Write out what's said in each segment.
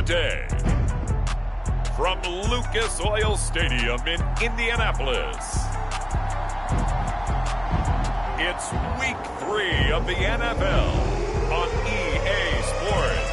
today. From Lucas Oil Stadium in Indianapolis, it's Week 3 of the NFL on EA Sports.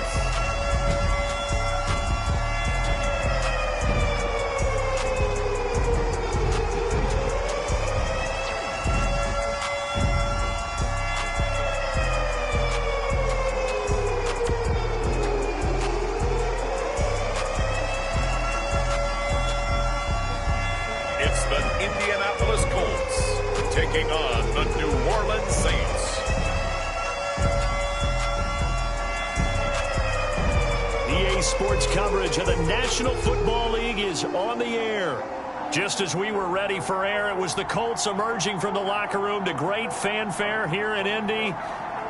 It's the Indianapolis Colts taking on the New Orleans Saints. EA Sports coverage of the National Football League is on the air. Just as we were ready for air, it was the Colts emerging from the locker room to great fanfare here in Indy.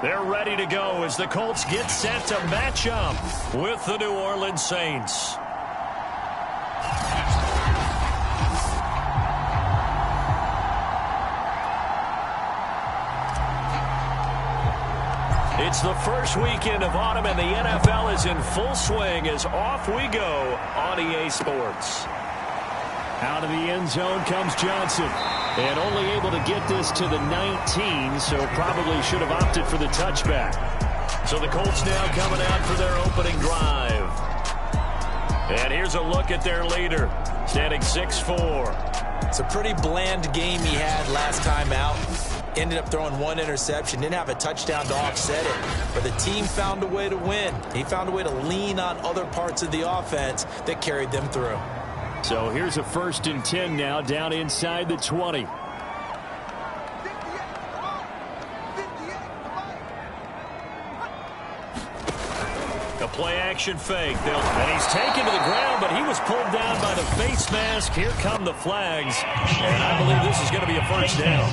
They're ready to go as the Colts get set to match up with the New Orleans Saints. It's the first weekend of autumn, and the NFL is in full swing as off we go on EA Sports. Out of the end zone comes Johnson, and only able to get this to the 19, so probably should have opted for the touchback. So the Colts now coming out for their opening drive. And here's a look at their leader, standing 6'4". It's a pretty bland game he had last time out. Ended up throwing one interception, didn't have a touchdown to offset it, but the team found a way to win. He found a way to lean on other parts of the offense that carried them through. So here's a 1st and 10 now, down inside the 20. A play-action fake. And he's taken to the ground, but he was pulled down by the face mask. Here come the flags, and I believe this is going to be a first down.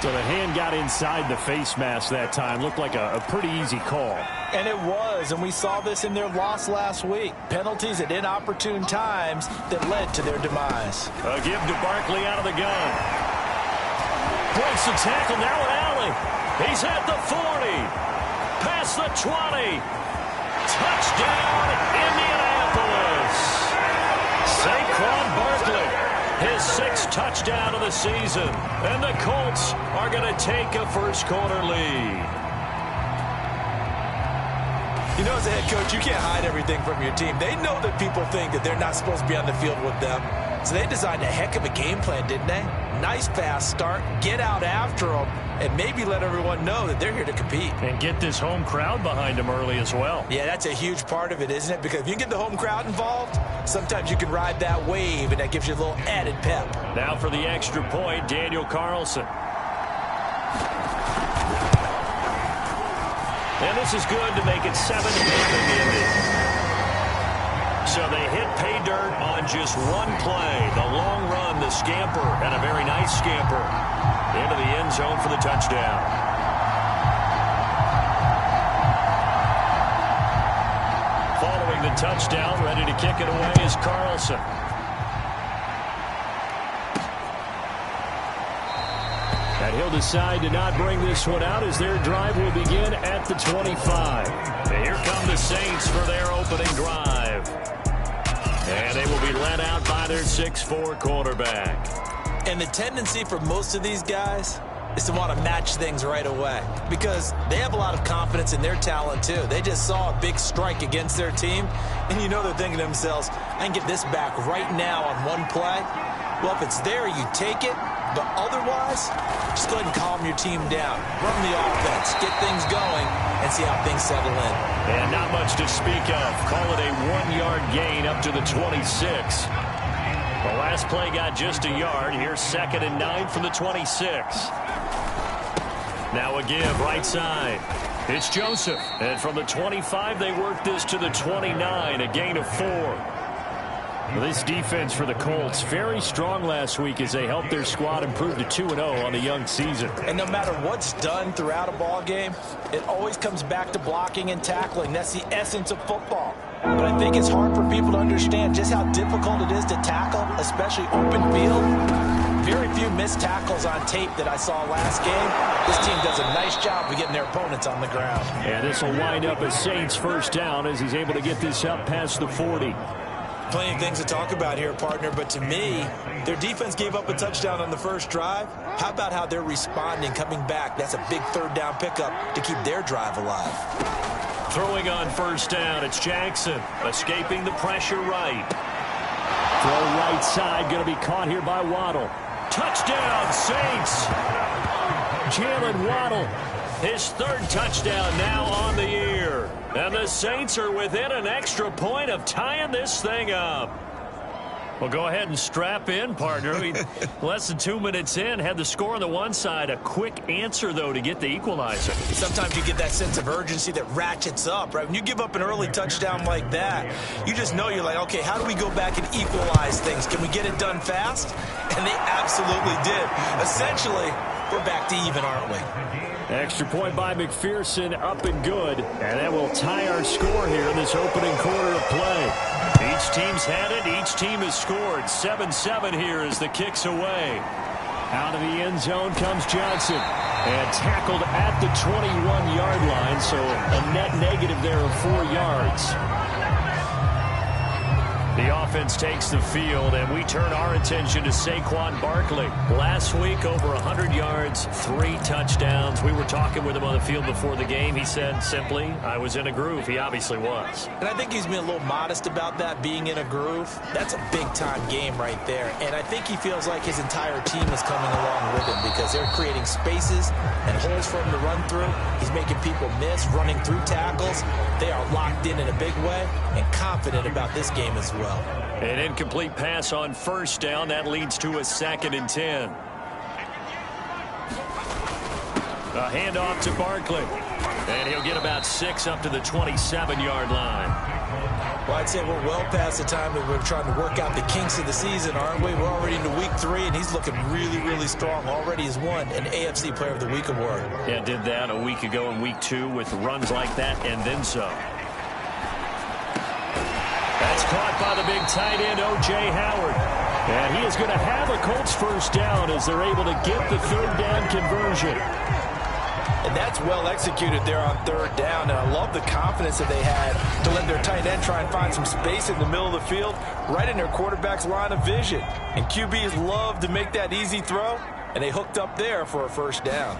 So the hand got inside the face mask that time. Looked like a pretty easy call. And it was, and we saw this in their loss last week. Penalties at inopportune times that led to their demise. A give to Barkley out of the gun. Breaks the tackle, now an alley. He's at the 40. Past the 20. Touchdown, Indianapolis. Saquon Barkley, his 6th touchdown of the season. And the Colts are going to take a first-quarter lead. You know, as a head coach, you can't hide everything from your team. They know that people think that they're not supposed to be on the field with them. So they designed a heck of a game plan, didn't they? Nice fast start, get out after them, and maybe let everyone know that they're here to compete. And get this home crowd behind them early as well. Yeah, that's a huge part of it, isn't it? Because if you get the home crowd involved, sometimes you can ride that wave, and that gives you a little added pep. Now for the extra point, Daniel Carlson. And this is good to make it 7-0. So they hit pay dirt on just one play. The long run, the scamper, and a very nice scamper into the end zone for the touchdown. Following the touchdown, ready to kick it away is Carlson. And he'll decide to not bring this one out as their drive will begin at the 25. And here come the Saints for their opening drive. And they will be led out by their 6'4" quarterback. And the tendency for most of these guys is to want to match things right away because they have a lot of confidence in their talent too. They just saw a big strike against their team, and you know they're thinking to themselves, I can get this back right now on one play. Well, if it's there, you take it. But otherwise, just go ahead and calm your team down. Run the offense, get things going, and see how things settle in. And not much to speak of. Call it a 1-yard gain up to the 26. The last play got just a yard. Here's 2nd and 9 from the 26. Now a give right side. It's Joseph. And from the 25, they work this to the 29, a gain of 4. Well, this defense for the Colts, very strong last week as they helped their squad improve to 2-0 on the young season. And no matter what's done throughout a ball game, it always comes back to blocking and tackling. That's the essence of football. But I think it's hard for people to understand just how difficult it is to tackle, especially open field. very few missed tackles on tape that I saw last game. This team does a nice job of getting their opponents on the ground. And this will wind up a Saints first down as he's able to get this up past the 40. Plenty of things to talk about here, partner, but to me, their defense gave up a touchdown on the first drive. How about how they're responding, coming back? That's a big third down pickup to keep their drive alive. Throwing on first down, it's Jackson, escaping the pressure right. Throw right side, going to be caught here by Waddle. Touchdown, Saints! Jalen Waddle, his third touchdown now on the year. And the Saints are within an extra point of tying this thing up. Well, go ahead and strap in, partner. Less than 2 minutes in, had the score on the one side. A quick answer, though, to get the equalizer. Sometimes you get that sense of urgency that ratchets up, right? When you give up an early touchdown like that, you just know you're like, okay, how do we go back and equalize things? Can we get it done fast? And they absolutely did. Essentially, we're back to even, aren't we? Extra point by McPherson, up and good. And that will tie our score here in this opening quarter of play. Each team's had it. Each team has scored. 7-7 here as the kick's away. Out of the end zone comes Johnson. And tackled at the 21-yard line, so a net negative there of 4 yards. The offense takes the field, and we turn our attention to Saquon Barkley. Last week, over 100 yards, 3 touchdowns. We were talking with him on the field before the game. He said simply, I was in a groove. He obviously was. And I think he's been a little modest about that, being in a groove. That's a big-time game right there. And I think he feels like his entire team is coming along with him because they're creating spaces and holes for him to run through. He's making people miss, running through tackles. They are locked in a big way and confident about this game as well. An incomplete pass on first down. That leads to a 2nd and 10. A handoff to Barkley. And he'll get about 6 up to the 27-yard line. Well, I'd say we're well past the time that we're trying to work out the kinks of the season, aren't we? We're already into week 3, and he's looking really, really strong. Already has won an AFC Player of the Week award. Yeah, did that a week ago in week 2 with runs like that and then some. That's caught by the big tight end, O.J. Howard. And he is going to have a Colts first down as they're able to get the third down conversion. And that's well executed there on third down. And I love the confidence that they had to let their tight end try and find some space in the middle of the field, right in their quarterback's line of vision. And QBs love to make that easy throw, and they hooked up there for a first down.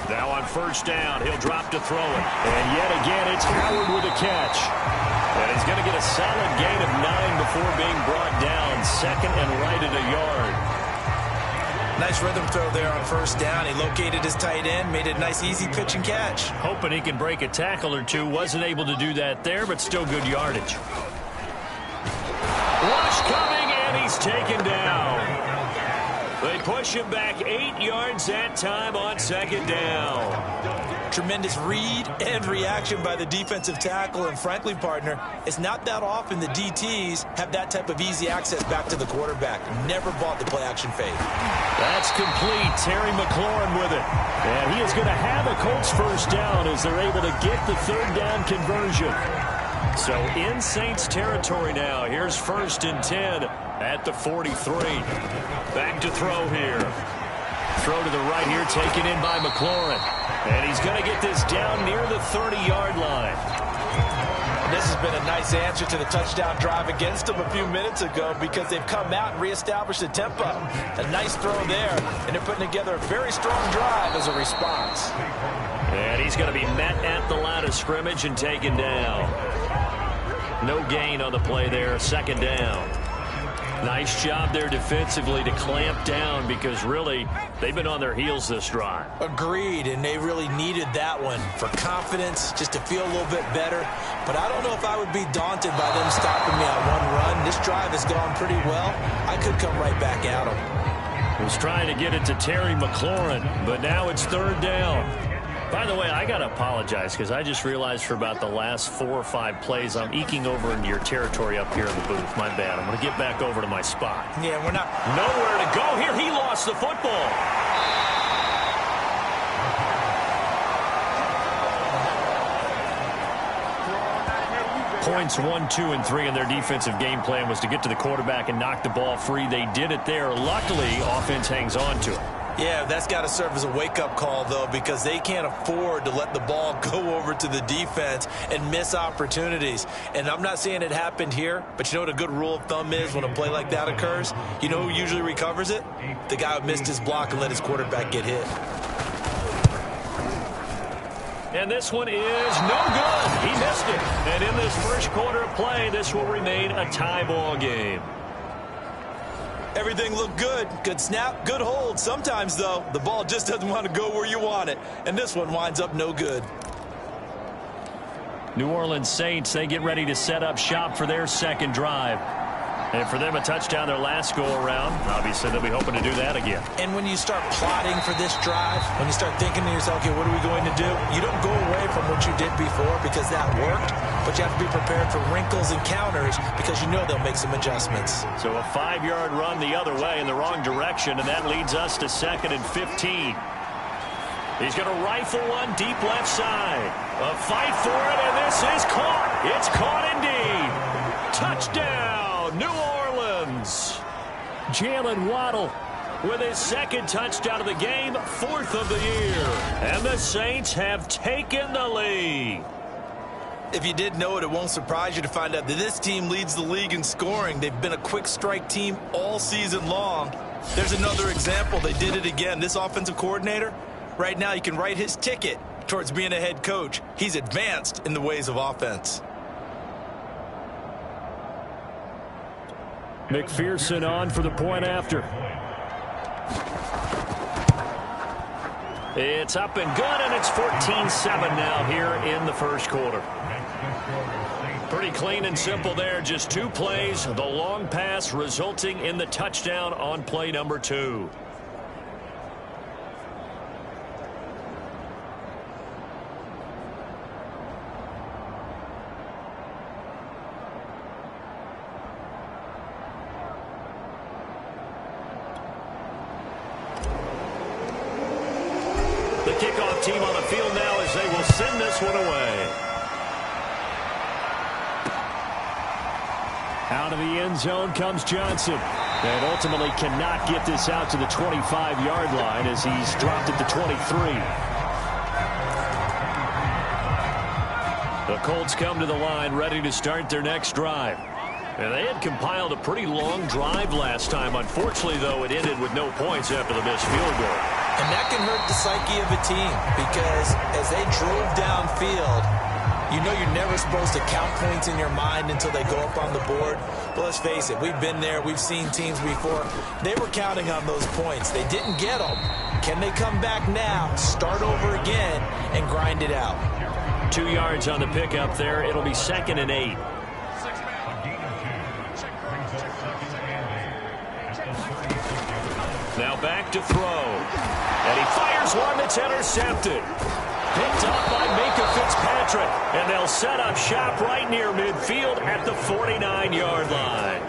Now on first down, he'll drop to throw it. And yet again, it's Howard with a catch. And he's going to get a solid gain of 9 before being brought down. 2nd and right at a yard. Nice rhythm throw there on first down. He located his tight end, made it a nice easy pitch and catch. Hoping he can break a tackle or two. Wasn't able to do that there, but still good yardage. Rush coming, and he's taken down. They push him back 8 yards that time on 2nd down. Tremendous read and reaction by the defensive tackle. And frankly, partner, it's not that often the DTs have that type of easy access back to the quarterback. Never bought the play-action fake. That's complete. Terry McLaurin with it. And he is going to have a Colts first down as they're able to get the third down conversion. So in Saints territory now. Here's 1st and 10 at the 43. Back to throw here. Throw to the right here, taken in by McLaurin. And he's going to get this down near the 30-yard line. This has been a nice answer to the touchdown drive against them a few minutes ago because they've come out and reestablished the tempo. A nice throw there, and they're putting together a very strong drive as a response. And he's going to be met at the line of scrimmage and taken down. No gain on the play there, 2nd down. Nice job there defensively to clamp down because really they've been on their heels this drive. Agreed, and they really needed that one for confidence, just to feel a little bit better. But I don't know if I would be daunted by them stopping me on one run. This drive has gone pretty well. I could come right back at them. Was trying to get it to Terry McLaurin, but now it's 3rd down. By the way, I got to apologize because I just realized for about the last 4 or 5 plays, I'm eking over into your territory up here in the booth. My bad. I'm going to get back over to my spot. Yeah, we're not. Nowhere to go here. He lost the football. points 1, 2, and 3 in their defensive game plan was to get to the quarterback and knock the ball free. They did it there. Luckily, offense hangs on to it. Yeah, that's got to serve as a wake-up call, though, because they can't afford to let the ball go over to the defense and miss opportunities. And I'm not saying it happened here, but you know what a good rule of thumb is when a play like that occurs? You know who usually recovers it? The guy who missed his block and let his quarterback get hit. And this one is no good. He missed it. And in this first quarter of play, this will remain a tie ball game. Everything looked good. Good snap, good hold. Sometimes, though, the ball just doesn't want to go where you want it. And this one winds up no good. New Orleans Saints, they get ready to set up shop for their second drive. And for them, a touchdown their last go-around. Obviously, they'll be hoping to do that again. And when you start plotting for this drive, when you start thinking to yourself, okay, what are we going to do? You don't go away from what you did before because that worked, but you have to be prepared for wrinkles and counters because you know they'll make some adjustments. So a 5-yard run the other way in the wrong direction, and that leads us to 2nd and 15. He's going to rifle one deep left side. A fight for it, and this is caught. It's caught indeed. Touchdown. New Orleans. Jalen Waddle with his second touchdown of the game, 4th of the year. And the Saints have taken the lead. If you did know it, it won't surprise you to find out that this team leads the league in scoring. They've been a quick strike team all season long. There's another example. They did it again. This offensive coordinator, right now you can write his ticket towards being a head coach. He's advanced in the ways of offense. McPherson on for the point after. It's up and good, and it's 14-7 now here in the first quarter. Pretty clean and simple there. Just 2 plays. The long pass resulting in the touchdown on play number 2. The kickoff team on the field now as they will send this one away. Out of the end zone comes Johnson. And ultimately cannot get this out to the 25-yard line as he's dropped it to 23. The Colts come to the line ready to start their next drive. And they had compiled a pretty long drive last time. Unfortunately, though, it ended with no points after the missed field goal. And that can hurt the psyche of a team because as they drove downfield, you know you're never supposed to count points in your mind until they go up on the board. But let's face it, we've been there. We've seen teams before. They were counting on those points. They didn't get them. Can they come back now, start over again, and grind it out? 2 yards on the pickup there. It'll be 2nd and 8. Now back to throw. And he fires one that's intercepted. Picked up by Minka Fitzpatrick. And they'll set up shop right near midfield at the 49-yard line.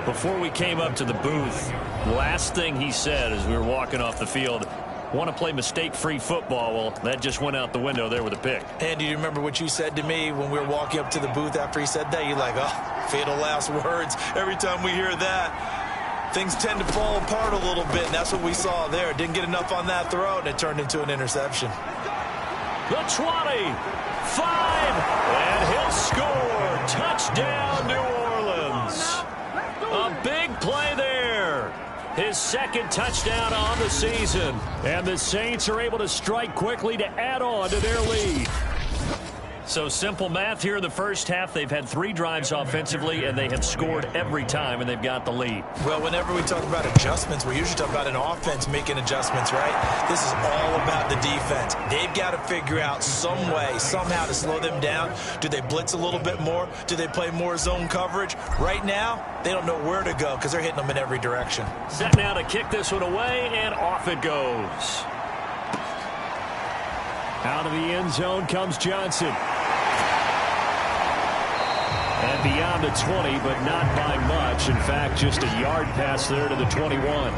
Before we came up to the booth, last thing he said as we were walking off the field, want to play mistake-free football. Well, that just went out the window there with a pick. And do you remember what you said to me when we were walking up to the booth after he said that? You're like, oh, fatal last words. Every time we hear that, things tend to fall apart a little bit, and that's what we saw there. Didn't get enough on that throw, and it turned into an interception. The 20, 5, and he'll score. Touchdown, New Orleans. A big play there. His second touchdown on the season. And the Saints are able to strike quickly to add on to their lead. So simple math here in the first half. They've had 3 drives offensively, and they have scored every time, and they've got the lead. Well, whenever we talk about adjustments, we usually talk about an offense making adjustments, right? This is all about the defense. They've got to figure out some way, somehow to slow them down. Do they blitz a little bit more? Do they play more zone coverage? Right now, they don't know where to go because they're hitting them in every direction. Set now to kick this one away, and off it goes. Out of the end zone comes Johnson. And beyond the 20, but not by much. In fact, just a yard pass there to the 21.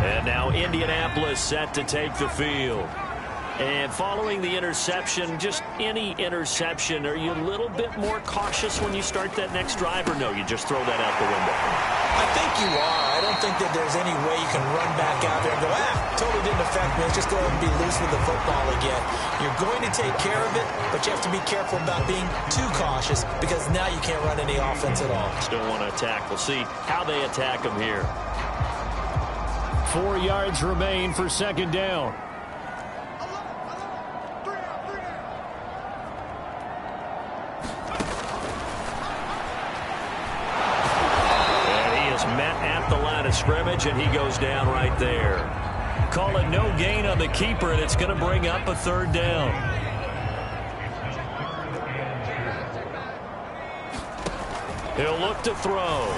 And now Indianapolis set to take the field. And following the interception, just any interception, are you a little bit more cautious when you start that next drive, or no, you just throw that out the window? I think you are. I don't think that there's any way you can run back out there and go, totally didn't affect me. Let's just go ahead and be loose with the football again. You're going to take care of it, but you have to be careful about being too cautious because now you can't run any offense at all. Still want to attack. We'll see how they attack them here. 4 yards remain for second down. Scrimmage, and he goes down right there. Call it no gain on the keeper, and it's going to bring up a third down. He'll look to throw.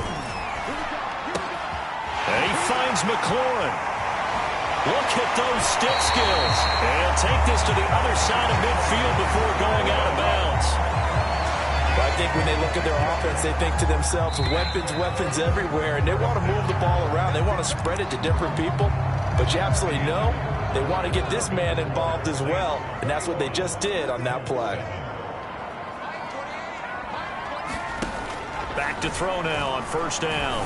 And he finds McLaurin. Look at those stick skills. And he'll take this to the other side of midfield before going out of bounds. I think when they look at their offense, they think to themselves, weapons everywhere, and they want to move the ball around. They want to spread it to different people, but you absolutely know they want to get this man involved as well, and that's what they just did on that play. Back to throw now on first down.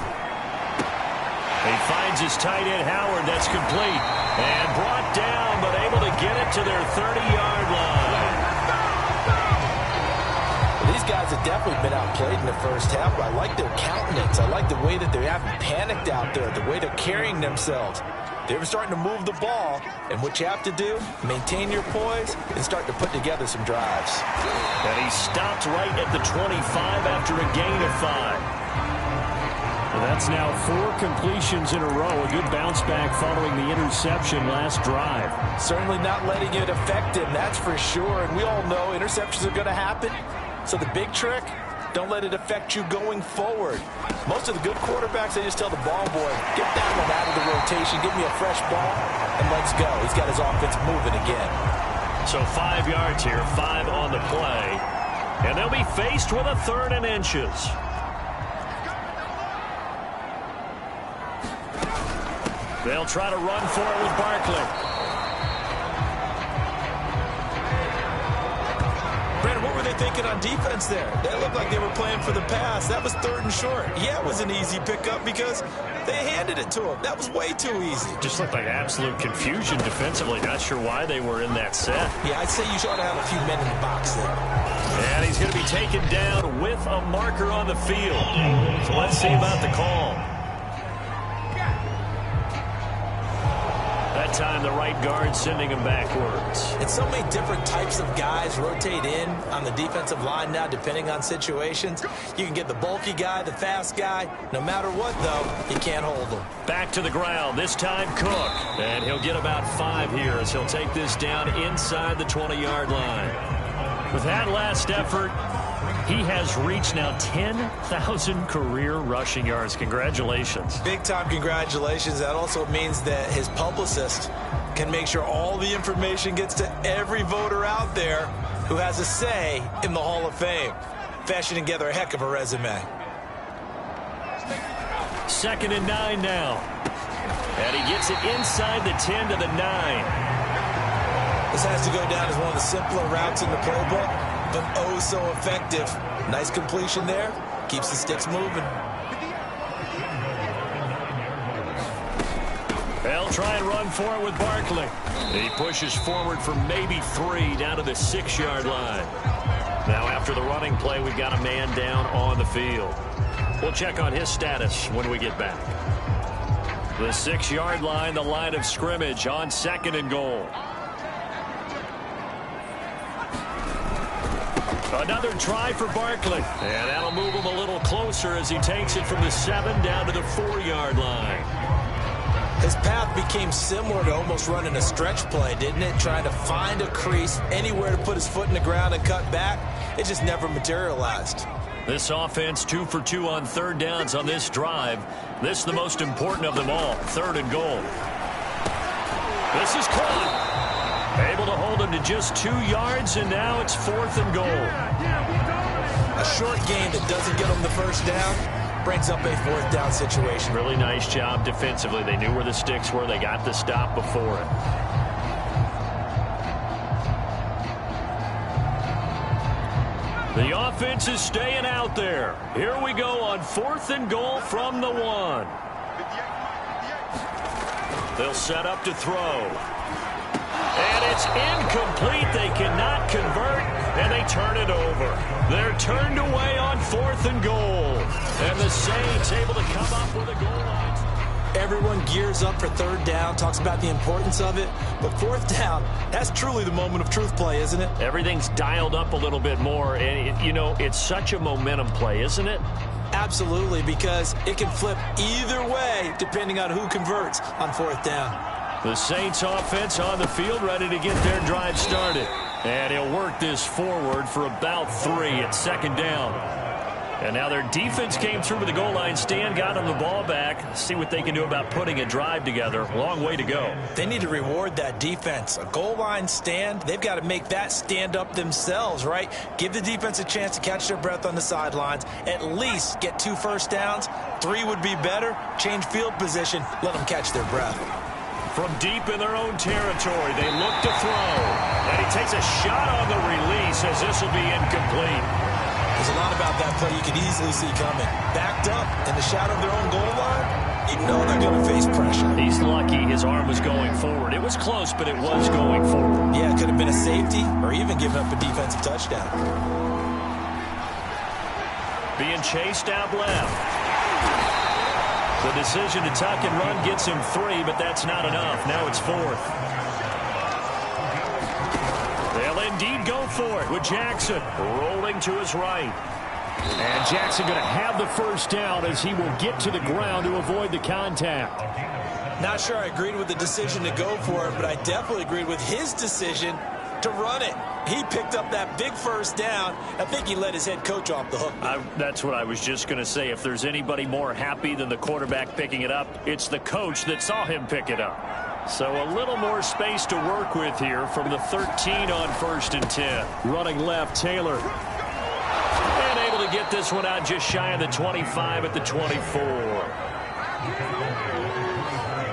He finds his tight end, Howard. That's complete. And brought down, but able to get it to their 30-yard line. These guys have definitely been outplayed in the first half, but I like their countenance. I like the way that they haven't panicked out there, the way they're carrying themselves. They're starting to move the ball, and what you have to do, maintain your poise and start to put together some drives. And he stopped right at the 25 after a gain of 5. Well, that's now 4 completions in a row. A good bounce back following the interception last drive. Certainly not letting it affect him, that's for sure. And we all know interceptions are going to happen. So the big trick, don't let it affect you going forward. Most of the good quarterbacks, they just tell the ball boy, get that one out of the rotation, give me a fresh ball, and let's go. He's got his offense moving again. So 5 yards here, 5 on the play. And they'll be faced with a 3rd and inches. They'll try to run for it with Barkley. Brandon, what were they thinking on defense there? They looked like they were playing for the pass. That was 3rd and short. Yeah, it was an easy pickup because they handed it to him. That was way too easy. Just looked like absolute confusion defensively. Not sure why they were in that set. Yeah, I'd say you ought to have a few men in the box there. And he's going to be taken down with a marker on the field. So let's see about the call. That time the right guard sending him backwards. And so many different types of guys rotate in on the defensive line now depending on situations. You can get the bulky guy, the fast guy. No matter what, though, you can't hold them. Back to the ground, this time Cook. And he'll get about 5 here as he'll take this down inside the 20-yard line. With that last effort, he has reached now 10,000 career rushing yards. Congratulations. Big-time congratulations. That also means that his publicist can make sure all the information gets to every voter out there who has a say in the Hall of Fame. Fashioning together a heck of a resume. 2nd and 9 now. And he gets it inside the 10 to the 9. This has to go down as one of the simpler routes in the playbook, but oh so effective. Nice completion there. Keeps the sticks moving. They'll try and run for it with Barkley. He pushes forward for maybe 3 down to the 6-yard line. Now after the running play, we've got a man down on the field. We'll check on his status when we get back. The 6-yard line, the line of scrimmage on 2nd and goal. Another try for Barkley. And that'll move him a little closer as he takes it from the 7 down to the 4-yard line. His path became similar to almost running a stretch play, didn't it? Trying to find a crease, anywhere to put his foot in the ground and cut back. It just never materialized. This offense 2 for 2 on 3rd downs on this drive. This is the most important of them all, 3rd and goal. This is caught. Able to hold him to just 2 yards, and now it's 4th and goal. A short game that doesn't get him the first down brings up a 4th down situation. Really nice job defensively. They knew where the sticks were. They got the stop before it. The offense is staying out there. Here we go on 4th and goal from the 1. They'll set up to throw. And it's incomplete. They cannot convert, and they turn it over. They're turned away on 4th and goal. And the Saints able to come up with a goal line. Everyone gears up for 3rd down, talks about the importance of it. But 4th down, that's truly the moment of truth play, isn't it? Everything's dialed up a little bit more. And, you know, it's such a momentum play, isn't it? Absolutely, because it can flip either way depending on who converts on 4th down. The Saints offense on the field, ready to get their drive started. And he'll work this forward for about 3 at 2nd down. And now their defense came through with the goal line stand, got them the ball back. See what they can do about putting a drive together. Long way to go. They need to reward that defense. A goal line stand, they've got to make that stand up themselves, right? Give the defense a chance to catch their breath on the sidelines. At least get 2 first downs. 3 would be better. Change field position. Let them catch their breath. From deep in their own territory, they look to throw. And he takes a shot on the release as this will be incomplete. There's a lot about that play you can easily see coming. Backed up in the shadow of their own goal line, you know they're going to face pressure. He's lucky his arm was going forward. It was close, but it was going forward. Yeah, it could have been a safety or even given up a defensive touchdown. Being chased out left. The decision to tuck and run gets him 3, but that's not enough. Now it's 4th. They'll indeed go for it with Jackson rolling to his right. And Jackson going to have the first down as he will get to the ground to avoid the contact. Not sure I agreed with the decision to go for it, but I definitely agreed with his decision to run it. He picked up that big first down. I think he let his head coach off the hook. That's what I was just going to say. If there's anybody more happy than the quarterback picking it up, it's the coach that saw him pick it up. So a little more space to work with here from the 13 on 1st and 10. Running left, Taylor. And able to get this one out just shy of the 25 at the 24.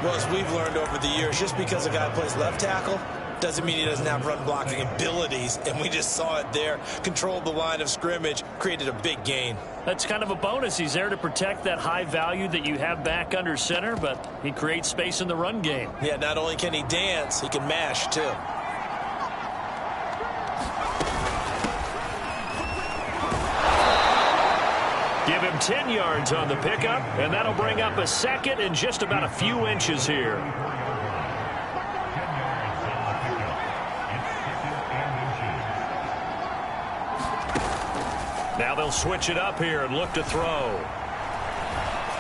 Well, as we've learned over the years, just because a guy plays left tackle doesn't mean he doesn't have run blocking abilities, and we just saw it there. Controlled the line of scrimmage, created a big gain. That's kind of a bonus. He's there to protect that high value that you have back under center, but he creates space in the run game. Yeah, not only can he dance, he can mash too. Give him 10 yards on the pickup, and that'll bring up a 2nd and just about a few inches here. Now they'll switch it up here and look to throw.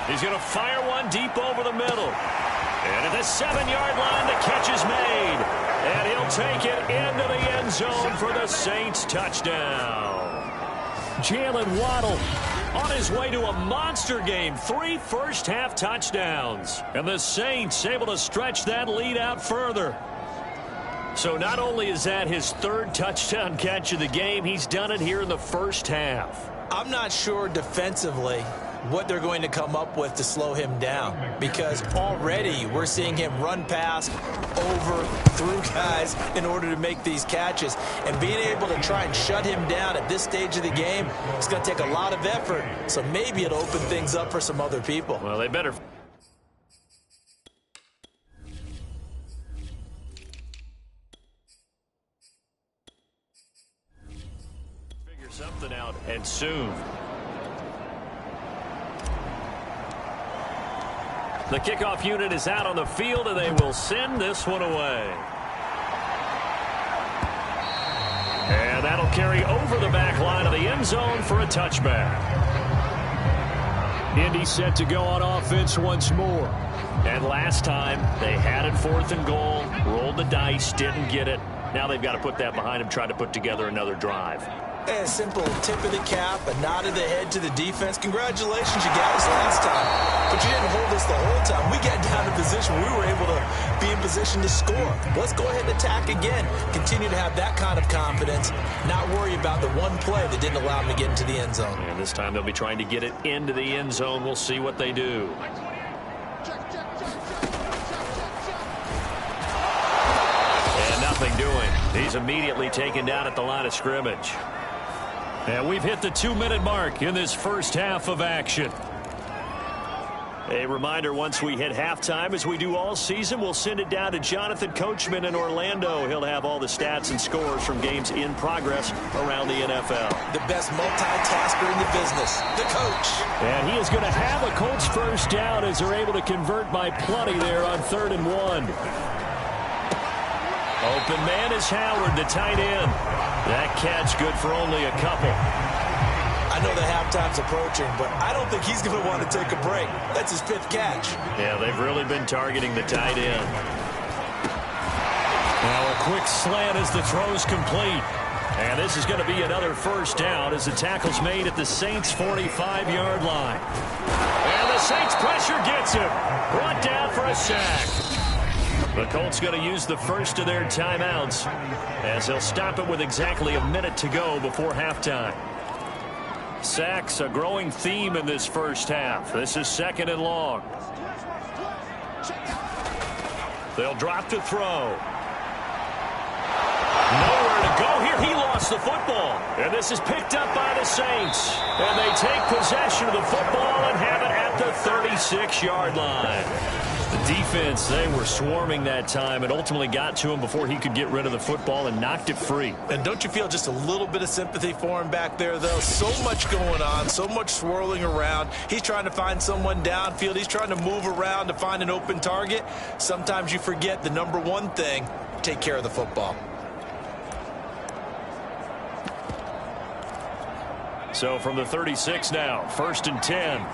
He's going to fire one deep over the middle. And at the 7-yard line, the catch is made. And he'll take it into the end zone for the Saints touchdown. Jalen Waddle on his way to a monster game. 3 first-half touchdowns. And the Saints able to stretch that lead out further. So not only is that his 3rd touchdown catch of the game, he's done it here in the first half. I'm not sure defensively what they're going to come up with to slow him down, because already we're seeing him run past, over, through guys in order to make these catches. And being able to try and shut him down at this stage of the game, it's going to take a lot of effort. So maybe it'll open things up for some other people. Well, they better something out, and soon. The kickoff unit is out on the field, and they will send this one away. And that'll carry over the back line of the end zone for a touchback. Indy set to go on offense once more. And last time, they had it 4th and goal, rolled the dice, didn't get it. Now they've got to put that behind them, try to put together another drive. A simple tip of the cap, a nod of the head to the defense. Congratulations, you got us last time. But you didn't hold us the whole time. We got down to position. We were able to be in position to score. Let's go ahead and attack again. Continue to have that kind of confidence. Not worry about the one play that didn't allow them to get into the end zone. And this time they'll be trying to get it into the end zone. We'll see what they do. And nothing doing. He's immediately taken down at the line of scrimmage. And we've hit the 2-minute mark in this first half of action. A reminder, once we hit halftime, as we do all season, we'll send it down to Jonathan Coachman in Orlando. He'll have all the stats and scores from games in progress around the NFL. The best multitasker in the business, the coach. And he is going to have a Colts first down as they're able to convert by plenty there on 3rd and 1. Open man is Howard, the tight end. That catch good for only a couple. I know the halftime's approaching, but I don't think he's going to want to take a break. That's his 5th catch. Yeah, they've really been targeting the tight end. Now a quick slant as the throw's complete. And this is going to be another first down as the tackle's made at the Saints' 45-yard line. And the Saints pressure gets him. Brought down for a sack. The Colts going to use the first of their timeouts as they'll stop it with exactly a minute to go before halftime. Sacks, a growing theme in this first half. This is 2nd and long. They'll drop to throw. Nowhere to go here. He lost the football. And this is picked up by the Saints. And they take possession of the football and have it at the 36-yard line. The defense, they were swarming that time and ultimately got to him before he could get rid of the football and knocked it free. And don't you feel just a little bit of sympathy for him back there, though? So much going on, so much swirling around. He's trying to find someone downfield. He's trying to move around to find an open target. Sometimes you forget the number one thing, take care of the football. So from the 36 now, 1st and 10.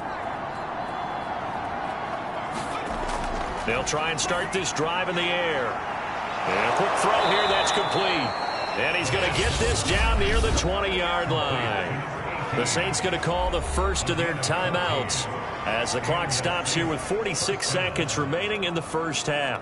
They'll try and start this drive in the air. And a quick throw here, that's complete. And he's going to get this down near the 20-yard line. The Saints going to call the first of their timeouts as the clock stops here with 46 seconds remaining in the first half.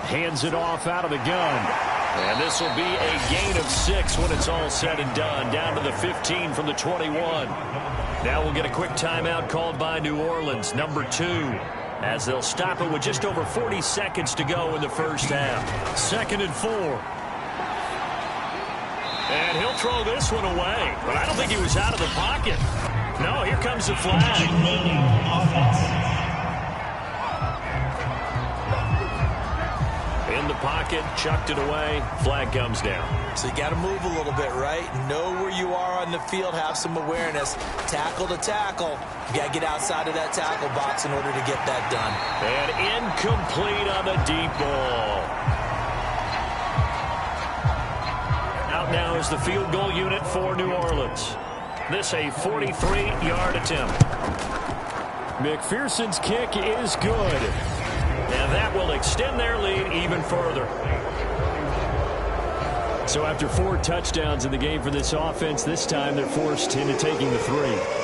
Hands it off out of the gun. And this will be a gain of 6 when it's all said and done. Down to the 15 from the 21. Now we'll get a quick timeout called by New Orleans, number 2. As they'll stop it with just over 40 seconds to go in the first half. 2nd and 4. And he'll throw this one away. But I don't think he was out of the pocket. No, here comes the flag. In the pocket, chucked it away, flag comes down. So you got to move a little bit, right? Know where you are on the field, have some awareness. Tackle to tackle. You got to get outside of that tackle box in order to get that done. And incomplete on the deep ball. Out now is the field goal unit for New Orleans. This a 43-yard attempt. McPherson's kick is good. And that will extend their lead even further. So after 4 touchdowns in the game for this offense, this time they're forced into taking the 3.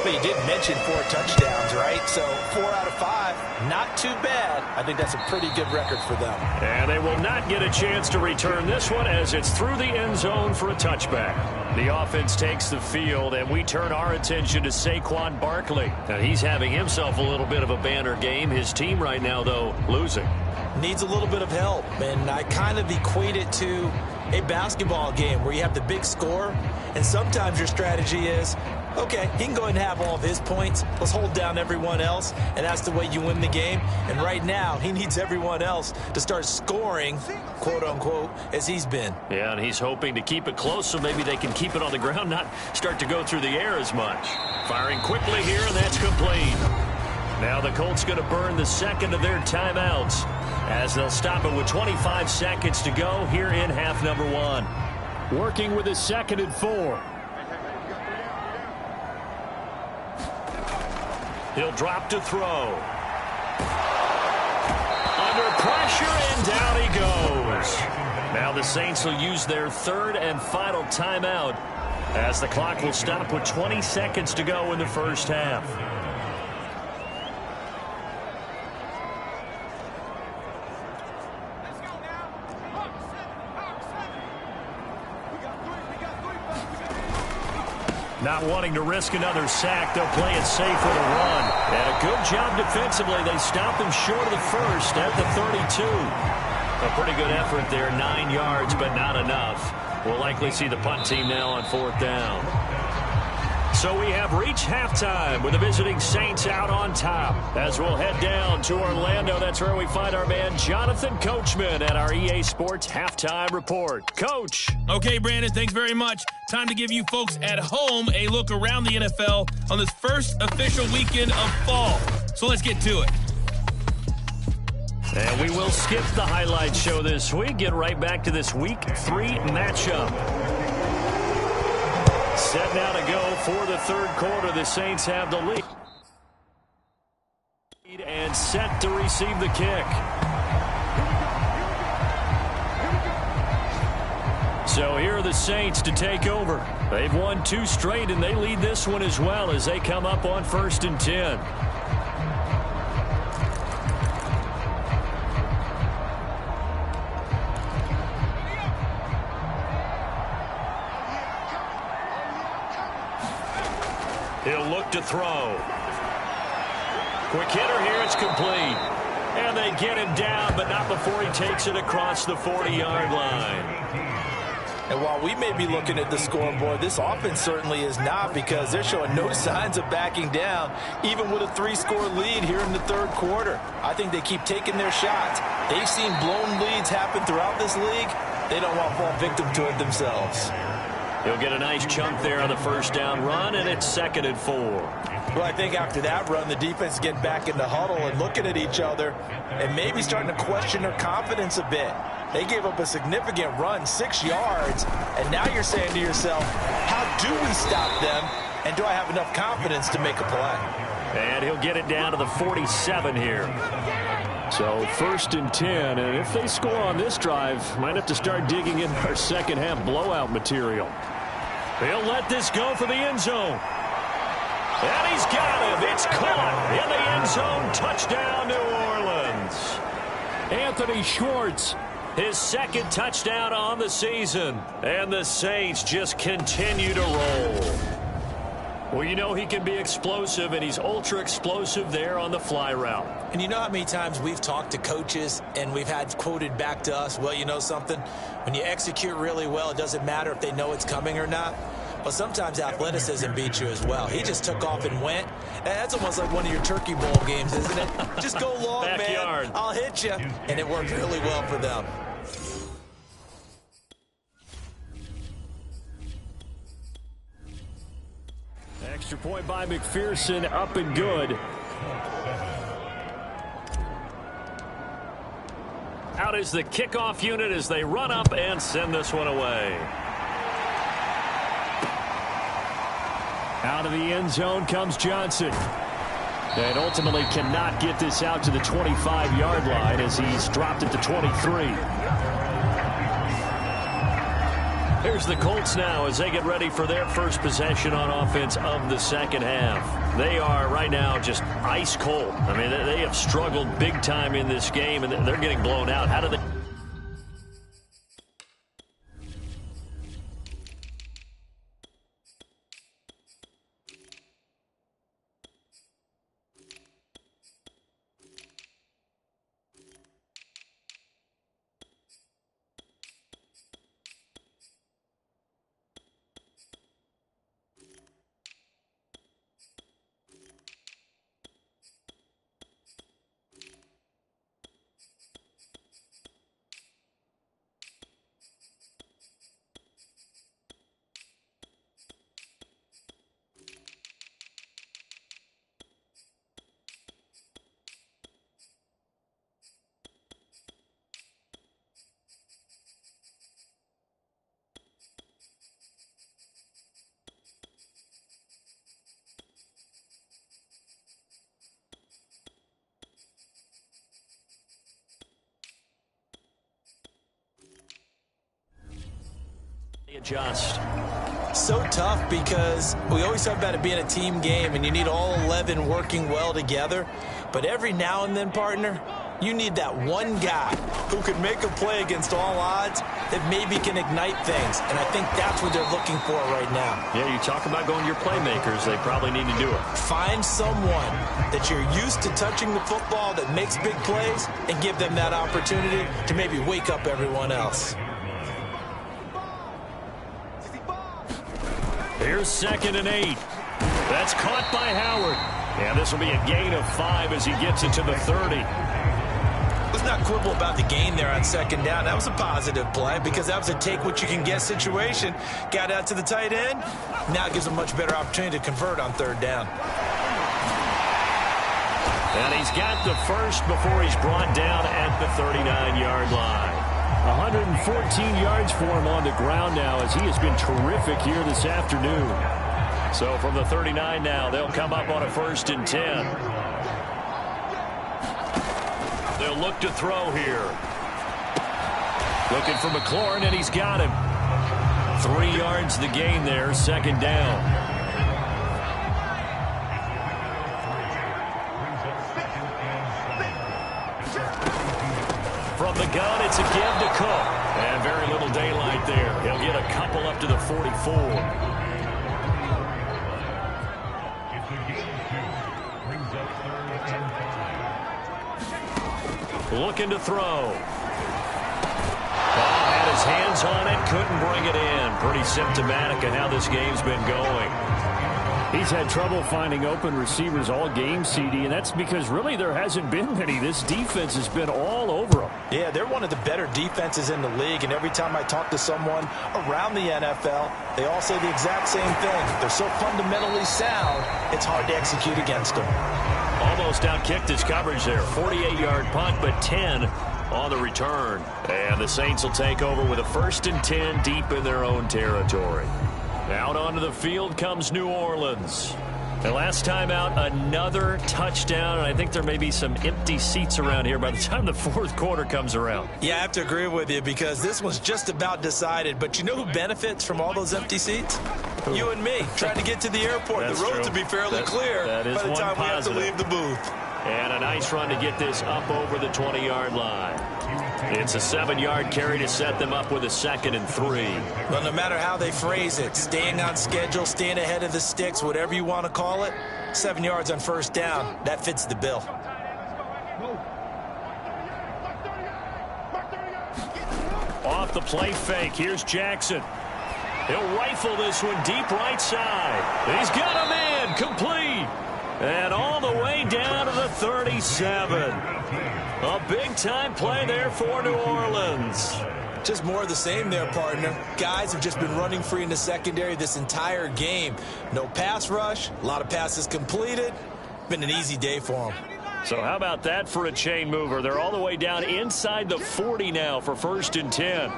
But you did mention 4 touchdowns, right? So 4 out of 5, not too bad. I think that's a pretty good record for them. And they will not get a chance to return this one as it's through the end zone for a touchback. The offense takes the field, and we turn our attention to Saquon Barkley. Now, he's having himself a little bit of a banner game. His team right now, though, losing. Needs a little bit of help, and I kind of equate it to a basketball game where you have the big score, and sometimes your strategy is, okay, he can go ahead and have all of his points. Let's hold down everyone else, and that's the way you win the game. And right now, he needs everyone else to start scoring, quote-unquote, as he's been. Yeah, and he's hoping to keep it close so maybe they can keep it on the ground, not start to go through the air as much. Firing quickly here, and that's complete. Now the Colts going to burn the second of their timeouts as they'll stop it with 25 seconds to go here in half number 1. Working with a 2nd and 4. He'll drop to throw. Under pressure, and down he goes. Now the Saints will use their 3rd and final timeout as the clock will stop with 20 seconds to go in the first half. Not wanting to risk another sack, they'll play it safe with a run. And a good job defensively. They stopped them short of the first at the 32. A pretty good effort there, 9 yards, but not enough. We'll likely see the punt team now on 4th down. So we have reached halftime with the visiting Saints out on top. As we'll head down to Orlando, that's where we find our man Jonathan Coachman at our EA Sports Halftime Report. Coach. Okay, Brandon, thanks very much. Time to give you folks at home a look around the NFL on this first official weekend of fall. So let's get to it. And we will skip the highlight show this week. Get right back to this Week 3 matchup. Set now to go for the third quarter. The Saints have the lead. And set to receive the kick. So here are the Saints to take over. They've won 2 straight, and they lead this one as well as they come up on 1st and 10. He'll look to throw. Quick hitter here, it's complete. And they get him down, but not before he takes it across the 40-yard line. And while we may be looking at the scoreboard, this offense certainly is not, because they're showing no signs of backing down, even with a 3-score lead here in the third quarter. I think they keep taking their shots. They've seen blown leads happen throughout this league. They don't want to fall victim to it themselves. He'll get a nice chunk there on the first down run, and it's 2nd and 4. Well, I think after that run, the defense getting back in the huddle and looking at each other and maybe starting to question their confidence a bit. They gave up a significant run, 6 yards, and now you're saying to yourself, how do we stop them, and do I have enough confidence to make a play? And he'll get it down to the 47 here. So 1st and 10, and if they score on this drive, might have to start digging in our second half blowout material. He'll let this go for the end zone. And he's got him. It's caught in the end zone. Touchdown, New Orleans. Anthony Schwartz, his 2nd touchdown on the season. And the Saints just continue to roll. Well, you know he can be explosive, and he's ultra-explosive there on the fly route. And you know how many times we've talked to coaches and we've had quoted back to us, well, you know something? When you execute really well, it doesn't matter if they know it's coming or not. But sometimes athleticism beats you as well. He just took off and went. That's almost like one of your Turkey Bowl games, isn't it? Just go long, Backyard. man. I'll hit you. And it worked really well for them. Extra point by McPherson, up and good. Out is the kickoff unit as they run up and send this one away. Out of the end zone comes Johnson. And ultimately cannot get this out to the 25-yard line as he's dropped it to 23. Here's the Colts now as they get ready for their first possession on offense of the second half. They are right now just ice cold. I mean, they have struggled big time in this game, and they're getting blown out. How do they... adjust? So tough because we always talk about it being a team game and you need all 11 working well together. But every now and then, partner, You need that one guy who could make a play against all odds that maybe can ignite things. And I think that's what they're looking for right now. Yeah, you talk about going to your playmakers. They probably need to do it. Find someone that you're used to touching the football that makes big plays and give them that opportunity to maybe wake up everyone else. Here's 2nd and 8. That's caught by Howard. And this will be a gain of 5 as he gets it to the 30. Let's not quibble about the gain there on 2nd down. That was a positive play because that was a take-what-you-can-get situation. Got out to the tight end. Now it gives a much better opportunity to convert on 3rd down. And he's got the first before he's brought down at the 39-yard line. 114 yards for him on the ground now as he has been terrific here this afternoon. So from the 39 now, they'll come up on a 1st and 10. They'll look to throw here. Looking for McLaurin, and he's got him. 3 yards the gain there, 2nd down. From the gun, it's a give to Cook. And very little daylight there. He'll get a couple up to the 44. Looking to throw. Had his hands on it, couldn't bring it in. Pretty symptomatic of how this game's been going. He's had trouble finding open receivers all game, CD, and that's because really there hasn't been many. This defense has been all over him. Yeah, they're one of the better defenses in the league, and every time I talk to someone around the NFL, they all say the exact same thing. They're so fundamentally sound, it's hard to execute against them. Almost outkicked his coverage there. 48-yard punt, but 10 on the return. And the Saints will take over with a 1st and 10 deep in their own territory. Out onto the field comes New Orleans. And last time out, another touchdown, and I think there may be some empty seats around here by the time the 4th quarter comes around. Yeah, I have to agree with you because this one's just about decided. But you know who benefits from all those empty seats? Who? You and me, trying to get to the airport. The road to be fairly clear by the time we have to leave the booth. And a nice run to get this up over the 20-yard line. It's a 7-yard carry to set them up with a 2nd and 3. Well, no matter how they phrase it, staying on schedule, staying ahead of the sticks, whatever you want to call it, 7 yards on 1st down, that fits the bill. Off the play fake, here's Jackson. He'll rifle this one deep right side. He's got him in, complete. And all the way down to the 37. A big-time play there for New Orleans. Just more of the same there, partner. Guys have just been running free in the secondary this entire game. No pass rush, a lot of passes completed. Been an easy day for them. So how about that for a chain mover? They're all the way down inside the 40 now for 1st and 10.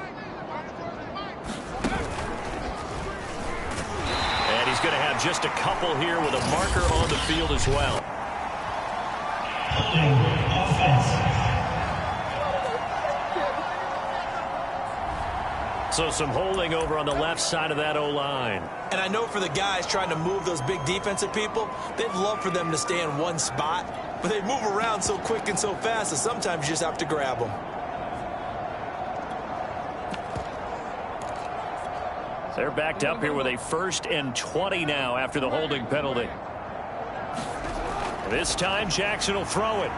And he's going to have just a couple here with a marker on the field as well. So some holding over on the left side of that O-line. And I know for the guys trying to move those big defensive people, they'd love for them to stay in one spot. But they move around so quick and so fast that sometimes you just have to grab them. They're backed up here with a 1st and 20 now after the holding penalty. This time Jackson will throw it.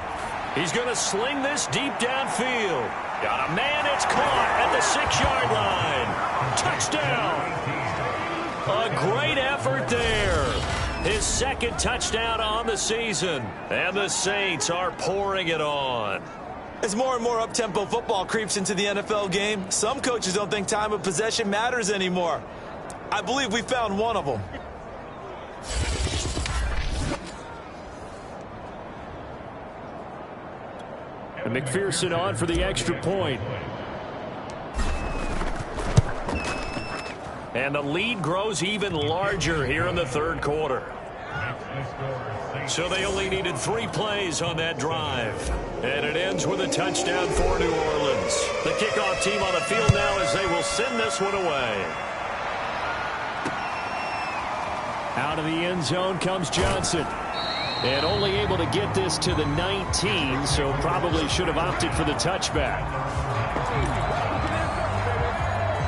He's going to sling this deep downfield. Got a man, it's caught at the 6-yard line. Touchdown. A great effort there. His 2nd touchdown on the season. And the Saints are pouring it on. As more and more up-tempo football creeps into the NFL game, some coaches don't think time of possession matters anymore. I believe we found one of them. And McPherson on for the extra point. And the lead grows even larger here in the 3rd quarter. So they only needed 3 plays on that drive. And it ends with a touchdown for New Orleans. The kickoff team on the field now as they will send this one away. Out of the end zone comes Johnson. And only able to get this to the 19, so probably should have opted for the touchback.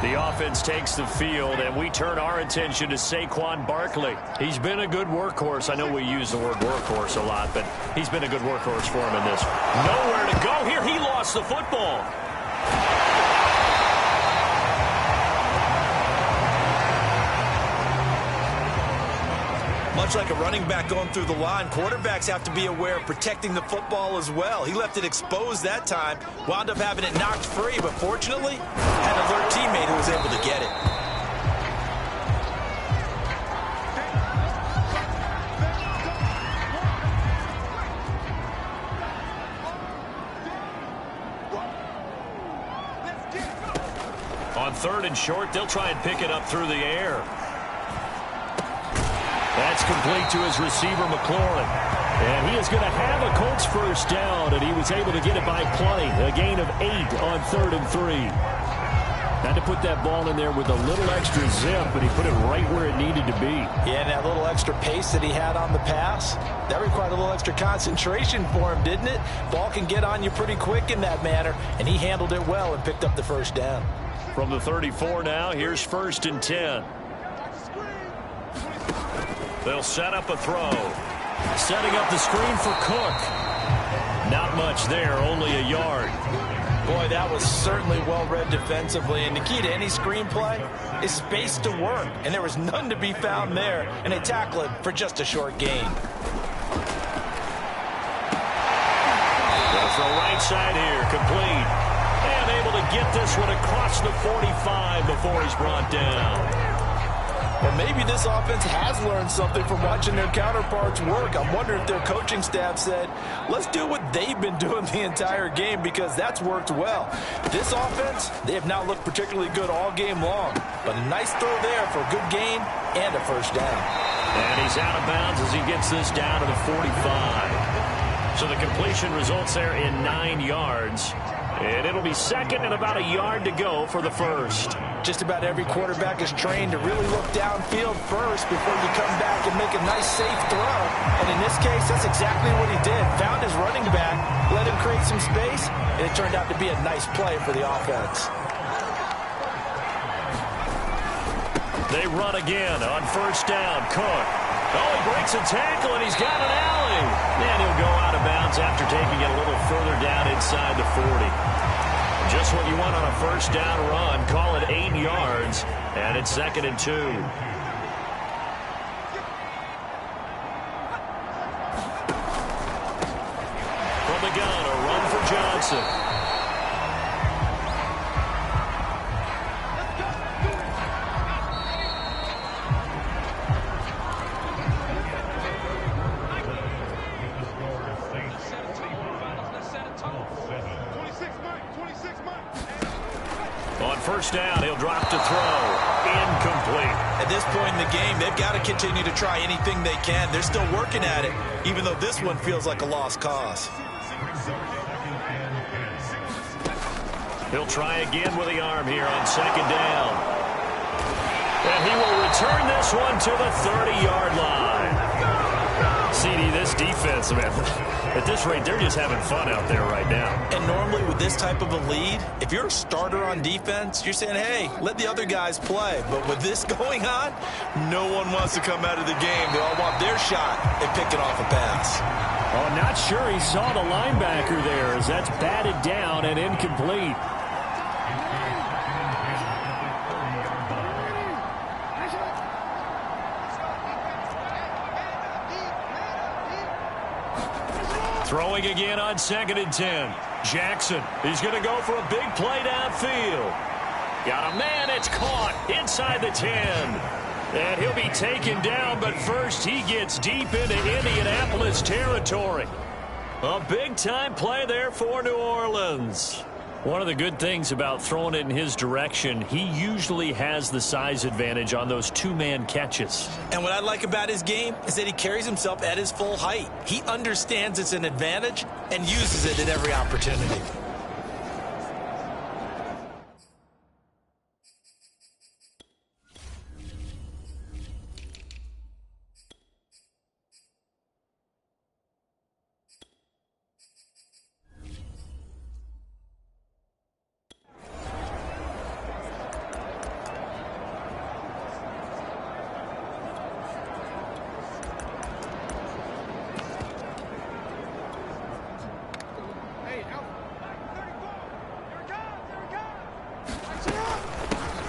The offense takes the field, and we turn our attention to Saquon Barkley. He's been a good workhorse. I know we use the word workhorse a lot, but he's been a good workhorse for him in this. Nowhere to go here. He lost the football. Much like a running back going through the line, quarterbacks have to be aware of protecting the football as well. He left it exposed that time, wound up having it knocked free, but fortunately, had an alert teammate who was able to get it. On 3rd and short, they'll try and pick it up through the air. That's complete to his receiver, McLaurin. And he is going to have a Colts first down, and he was able to get it by plenty. A gain of 8 on 3rd and 3. Had to put that ball in there with a little extra zip, but he put it right where it needed to be. Yeah, and that little extra pace that he had on the pass, that required a little extra concentration for him, didn't it? Ball can get on you pretty quick in that manner, and he handled it well and picked up the first down. From the 34 now, here's 1st and 10. They'll set up a throw. Setting up the screen for Cook. Not much there, only a yard. Boy, that was certainly well-read defensively. And the key to any screenplay is space to work. And there was none to be found there. And they tackle it for just a short gain. They'll throw right side here, complete. And able to get this one across the 45 before he's brought down. Or maybe this offense has learned something from watching their counterparts work. I'm wondering if their coaching staff said, let's do what they've been doing the entire game, because that's worked well. This offense, they have not looked particularly good all game long. But a nice throw there for a good gain and a first down. And he's out of bounds as he gets this down to the 45. So the completion results there in 9 yards. And it'll be 2nd and about a yard to go for the first. Just about every quarterback is trained to really look downfield first before you come back and make a nice, safe throw. And in this case, that's exactly what he did. Found his running back, let him create some space, and it turned out to be a nice play for the offense. They run again on 1st down. Cook. Oh, he breaks a tackle, and he's got an alley. And he'll go out of bounds after taking it a little further down inside the 40. Just what you want on a first down run. Call it 8 yards, and it's 2nd and 2. From the gun, a run for Johnson. On 1st down, he'll drop to throw. Incomplete. At this point in the game, they've got to continue to try anything they can. They're still working at it, even though this one feels like a lost cause. He'll try again with the arm here on 2nd down. And he will return this one to the 30-yard line. CD, this defense, man, at this rate, they're just having fun out there right now. And normally with this type of a lead, if you're a starter on defense, you're saying, hey, let the other guys play. But with this going on, no one wants to come out of the game. They all want their shot at picking off a pass. Oh, not sure he saw the linebacker there, as that's batted down and incomplete. Throwing again on 2nd and 10. Jackson, he's going to go for a big play downfield. Got a man, it's caught inside the 10. And he'll be taken down, but first he gets deep into Indianapolis territory. A big-time play there for New Orleans. One of the good things about throwing it in his direction, he usually has the size advantage on those 2-man catches. And what I like about his game is that he carries himself at his full height. He understands it's an advantage and uses it at every opportunity.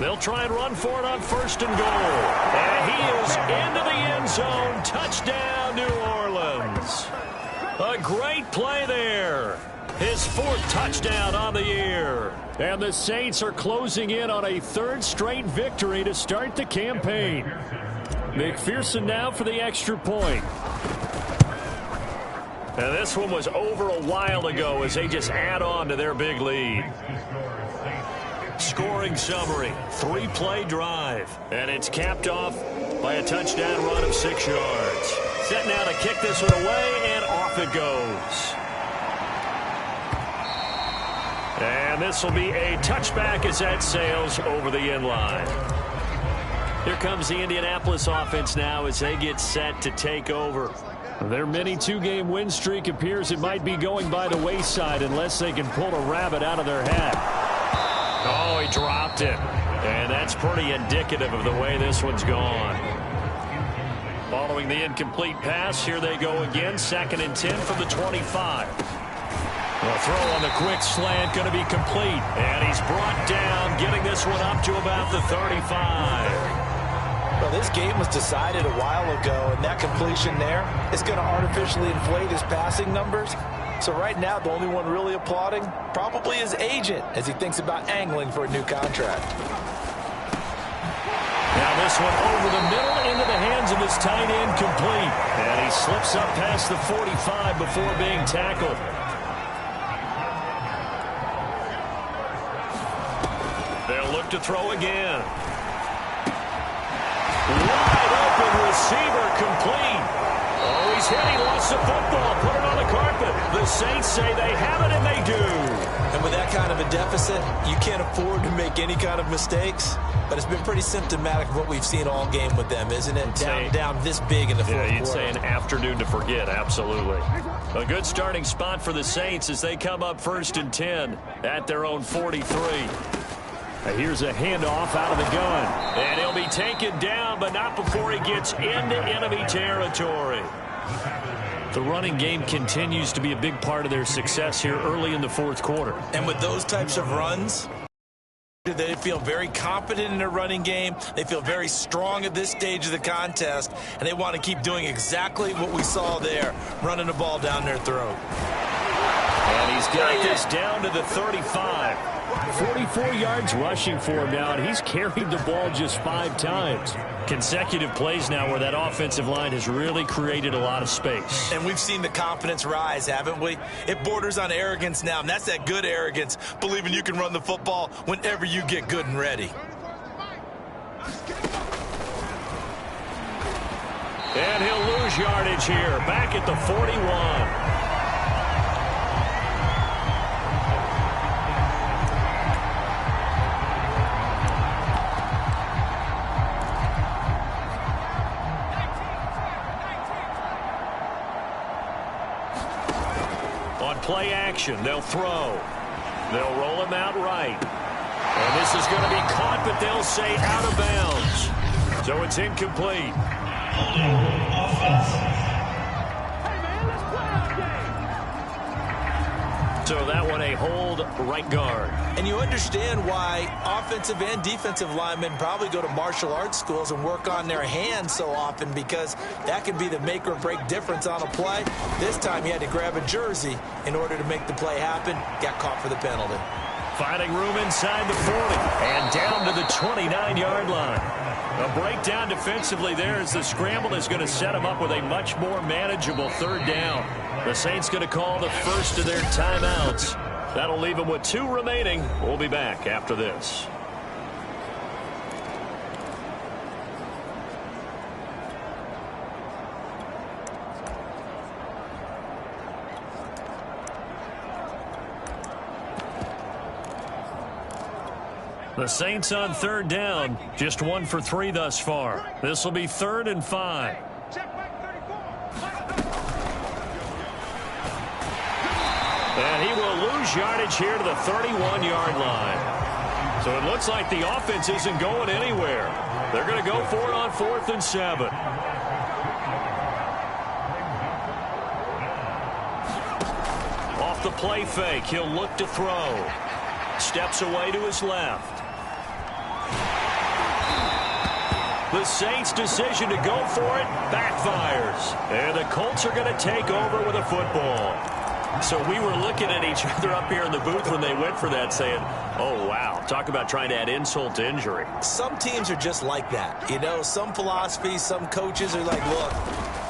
They'll try and run for it on 1st and goal. And he is into the end zone. Touchdown, New Orleans. A great play there. His 4th touchdown on the year. And the Saints are closing in on a 3rd straight victory to start the campaign. McPherson now for the extra point. And this one was over a while ago as they just add on to their big lead. Scoring summary, 3-play drive. And it's capped off by a touchdown run of 6 yards. Set now to kick this one away, and off it goes. And this will be a touchback as that sails over the end line. Here comes the Indianapolis offense now as they get set to take over. Their mini 2-game win streak appears it might be going by the wayside unless they can pull a rabbit out of their hat. Oh, he dropped it. And that's pretty indicative of the way this one's gone. Following the incomplete pass, here they go again. 2nd and 10 from the 25. The throw on the quick slant going to be complete. And he's brought down, getting this one up to about the 35. Well, this game was decided a while ago, and that completion there is going to artificially inflate his passing numbers. So right now, the only one really applauding probably his agent as he thinks about angling for a new contract. Now this one over the middle into the hands of his tight end, complete. And he slips up past the 45 before being tackled. They'll look to throw again. Wide open receiver, complete. Oh, he's hit. He lost the football. Put it on the carpet. The Saints say they have it, and they do. And with that kind of a deficit, you can't afford to make any kind of mistakes. But it's been pretty symptomatic of what we've seen all game with them, isn't it? Down this big in the fourth quarter. You'd say an afternoon to forget, absolutely. A good starting spot for the Saints as they come up 1st and 10 at their own 43. Here's a handoff out of the gun. And he'll be taken down, but not before he gets into enemy territory. The running game continues to be a big part of their success here early in the 4th quarter. And with those types of runs, they feel very confident in their running game. They feel very strong at this stage of the contest, and they want to keep doing exactly what we saw there, running the ball down their throat. And he's got this down to the 35. 44 yards rushing for him now, and he's carried the ball just 5 times. Consecutive plays now where that offensive line has really created a lot of space. And we've seen the confidence rise, haven't we? It borders on arrogance now, and that's that good arrogance, believing you can run the football whenever you get good and ready. And he'll lose yardage here, back at the 41. Play action. They'll throw. They'll roll him out right. And this is going to be caught, but they'll say out of bounds. So it's incomplete. So that one a hold right guard. And you understand why offensive and defensive linemen probably go to martial arts schools and work on their hands so often, because that can be the make or break difference on a play. This time he had to grab a jersey in order to make the play happen. Got caught for the penalty. Finding room inside the 40 and down to the 29-yard line. A breakdown defensively there as the scramble is going to set him up with a much more manageable 3rd down. The Saints going to call the first of their timeouts. That'll leave them with 2 remaining. We'll be back after this. The Saints on 3rd down, just 1 for 3 thus far. This will be 3rd and 5. And he will lose yardage here to the 31-yard line. So it looks like the offense isn't going anywhere. They're going to go for it on 4th and 7. Off the play fake, he'll look to throw. Steps away to his left. The Saints' decision to go for it backfires. And the Colts are going to take over with a football. So we were looking at each other up here in the booth when they went for that saying, oh, wow, talk about trying to add insult to injury. Some teams are just like that. You know, some philosophies, some coaches are like, look,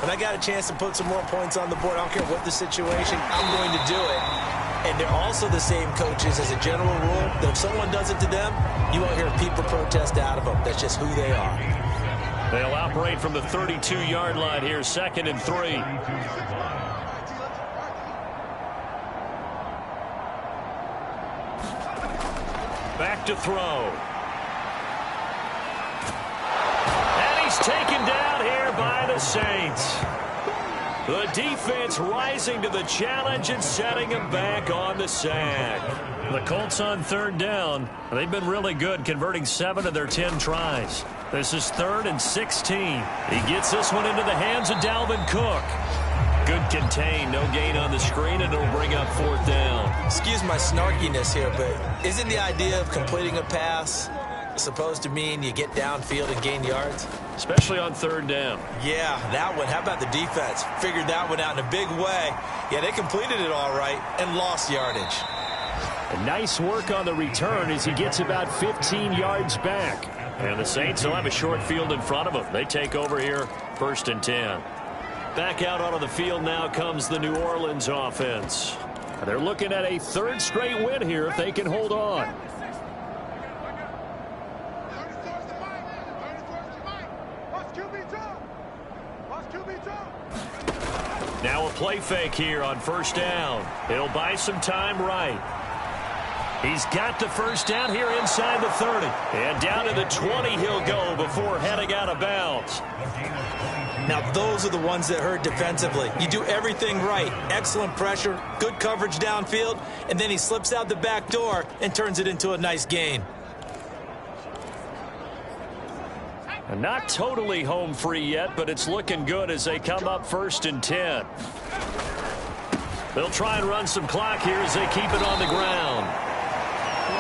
when I got a chance to put some more points on the board, I don't care what the situation, I'm going to do it. And they're also the same coaches as a general rule that if someone does it to them, you won't hear people protest out of them. That's just who they are. They'll operate from the 32-yard line here, 2nd and 3. Back to throw. And he's taken down here by the Saints. The defense rising to the challenge and setting him back on the sack. The Colts on 3rd down. They've been really good, converting 7 of their 10 tries. This is 3rd and 16. He gets this one into the hands of Dalvin Cook. Good contain, no gain on the screen, and it'll bring up 4th down. Excuse my snarkiness here, but isn't the idea of completing a pass supposed to mean you get downfield and gain yards? Especially on 3rd down. Yeah, that one. How about the defense? Figured that one out in a big way. Yeah, they completed it all right and lost yardage. A nice work on the return as he gets about 15 yards back. And the Saints will have a short field in front of them. They take over here, 1st and 10. Back out onto the field now comes the New Orleans offense. They're looking at a 3rd straight win here if they can hold on. Now a play fake here on 1st down. He'll buy some time right. He's got the 1st down here inside the 30. And down to the 20 he'll go before heading out of bounds. Now, those are the ones that hurt defensively. You do everything right. Excellent pressure, good coverage downfield, and then he slips out the back door and turns it into a nice gain. And not totally home free yet, but it's looking good as they come up 1st and 10. They'll try and run some clock here as they keep it on the ground.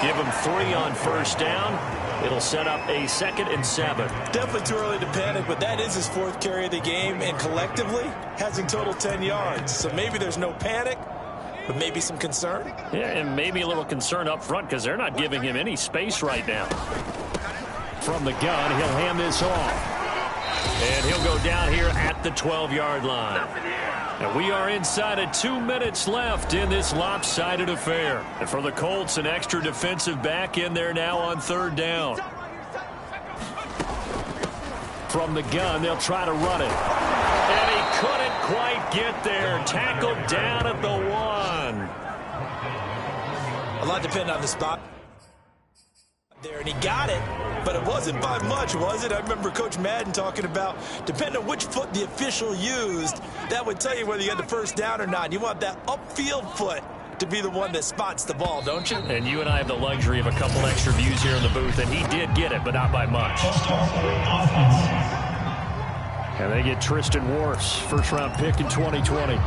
Give him 3 on 1st down. It'll set up a 2nd and 7. Definitely too early to panic, but that is his 4th carry of the game, and collectively has in total 10 yards. So maybe there's no panic, but maybe some concern. Yeah, and maybe a little concern up front because they're not giving him any space right now. From the gun, he'll hand this off. And he'll go down here at the 12-yard line. And we are inside of 2 minutes left in this lopsided affair. And for the Colts, an extra defensive back in there now on 3rd down. From the gun, they'll try to run it. And he couldn't quite get there. Tackled down at the 1. A lot depends on the spot there, and he got it, but it wasn't by much, was it? I remember Coach Madden talking about, depending on which foot the official used, that would tell you whether you had the 1st down or not. You want that upfield foot to be the one that spots the ball, don't you? And you and I have the luxury of a couple extra views here in the booth, and he did get it, but not by much. And they get Tristan Wirfs, 1st-round pick in 2020.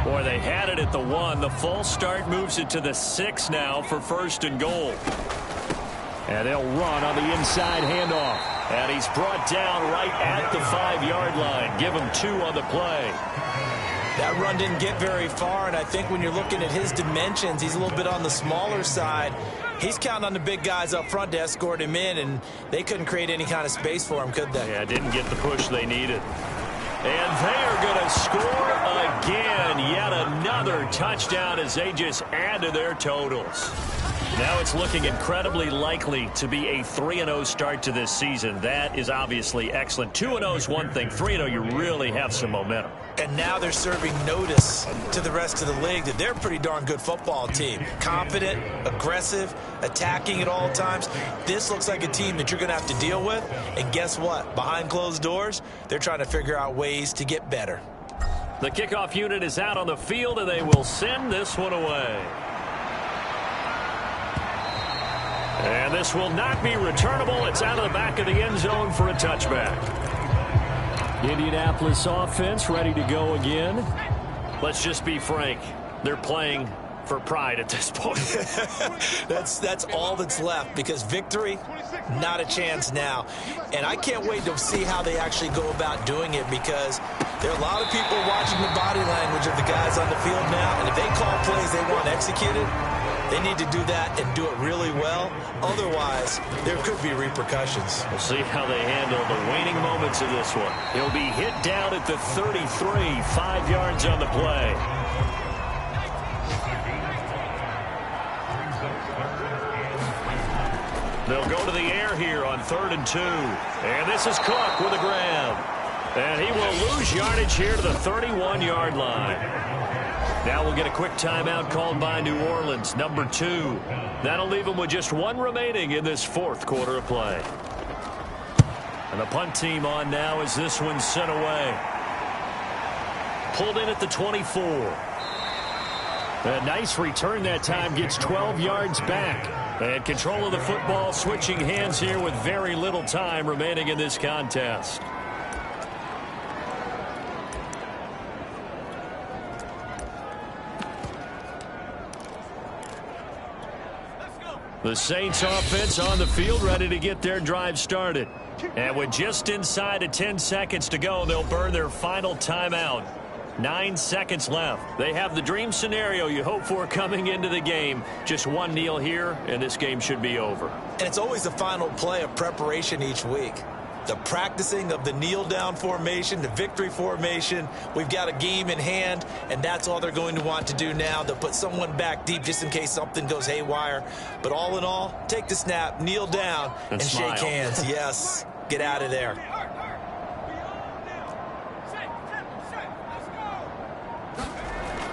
Boy, they had it at the 1. The false start moves it to the 6 now for 1st and goal. And they'll run on the inside handoff. And he's brought down right at the 5-yard line. Give him 2 on the play. That run didn't get very far, and I think when you're looking at his dimensions, he's a little bit on the smaller side. He's counting on the big guys up front to escort him in, and they couldn't create any kind of space for him, could they? Yeah, didn't get the push they needed. And they are going to score again. Yet another touchdown as they just add to their totals. Now it's looking incredibly likely to be a 3-0 start to this season. That is obviously excellent. 2-0 is one thing. 3-0, you really have some momentum. And now they're serving notice to the rest of the league that they're a pretty darn good football team. Confident, aggressive, attacking at all times. This looks like a team that you're going to have to deal with. And guess what? Behind closed doors, they're trying to figure out ways to get better. The kickoff unit is out on the field, and they will send this one away. And this will not be returnable. It's out of the back of the end zone for a touchback. Indianapolis offense ready to go again. Let's just be frank. They're playing for pride at this point. That's all that's left, because victory, not a chance now. And I can't wait to see how they actually go about doing it, because there are a lot of people watching the body language of the guys on the field now, and if they call plays they want executed, they need to do that and do it really well. Otherwise, there could be repercussions. We'll see how they handle the waning moments of this one. He'll be hit down at the 33, 5 yards on the play. They'll go to the air here on 3rd and 2. And this is Cook with a grab. And he will lose yardage here to the 31-yard line. Now we'll get a quick timeout called by New Orleans, number 2. That'll leave them with just 1 remaining in this 4th quarter of play. And the punt team on now as this one's sent away. Pulled in at the 24. A nice return that time, gets 12 yards back. And control of the football switching hands here with very little time remaining in this contest. The Saints offense on the field, ready to get their drive started. And with just inside of 10 seconds to go, they'll burn their final timeout. 9 seconds left. They have the dream scenario you hope for coming into the game. Just one kneel here, and this game should be over. And it's always the final play of preparation each week. The practicing of the kneel-down formation, the victory formation. We've got a game in hand, and that's all they're going to want to do now. They'll put someone back deep just in case something goes haywire. But all in all, take the snap, kneel down, and shake hands. Yes, get out of there.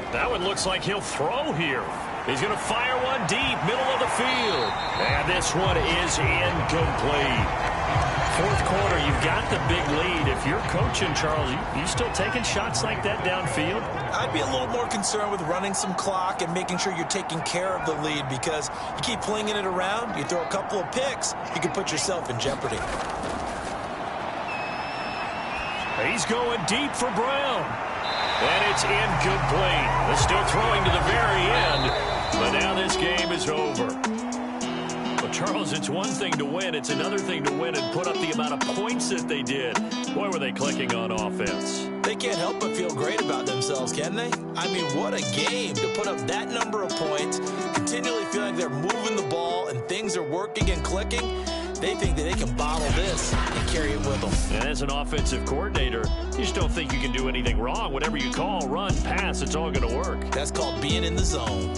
That one looks like he'll throw here. He's going to fire one deep, middle of the field. And this one is incomplete. 4th quarter, you've got the big lead. If you're coaching, Charles, you still taking shots like that downfield? I'd be a little more concerned with running some clock and making sure you're taking care of the lead, because you keep flinging it around, you throw a couple of picks, you can put yourself in jeopardy. He's going deep for Brown. And it's incomplete. They're still throwing to the very end, but now this game is over. Well, Charles, it's one thing to win. It's another thing to win and put up the amount of points that they did. Boy, were they clicking on offense. They can't help but feel great about themselves, can they? I mean, what a game to put up that number of points, continually feeling like they're moving the ball and things are working and clicking. They think that they can bottle this and carry it with them. And as an offensive coordinator, you just don't think you can do anything wrong. Whatever you call, run, pass, it's all going to work. That's called being in the zone.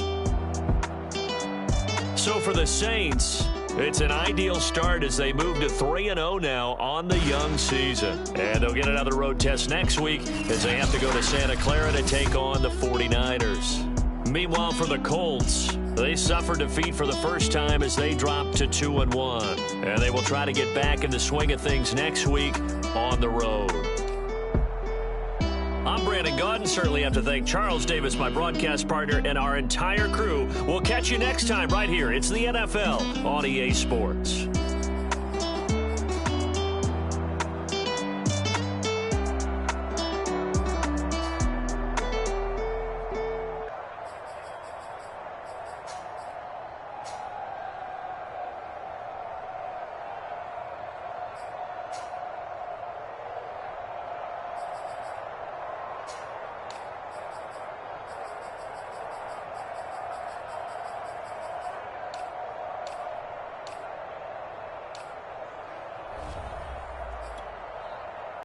So for the Saints, it's an ideal start as they move to 3-0 now on the young season. And they'll get another road test next week as they have to go to Santa Clara to take on the 49ers. Meanwhile, for the Colts, they suffered defeat for the first time as they dropped to 2-1. And they will try to get back in the swing of things next week on the road. I'm Brandon Gaudin. Certainly have to thank Charles Davis, my broadcast partner, and our entire crew. We'll catch you next time right here. It's the NFL on EA Sports.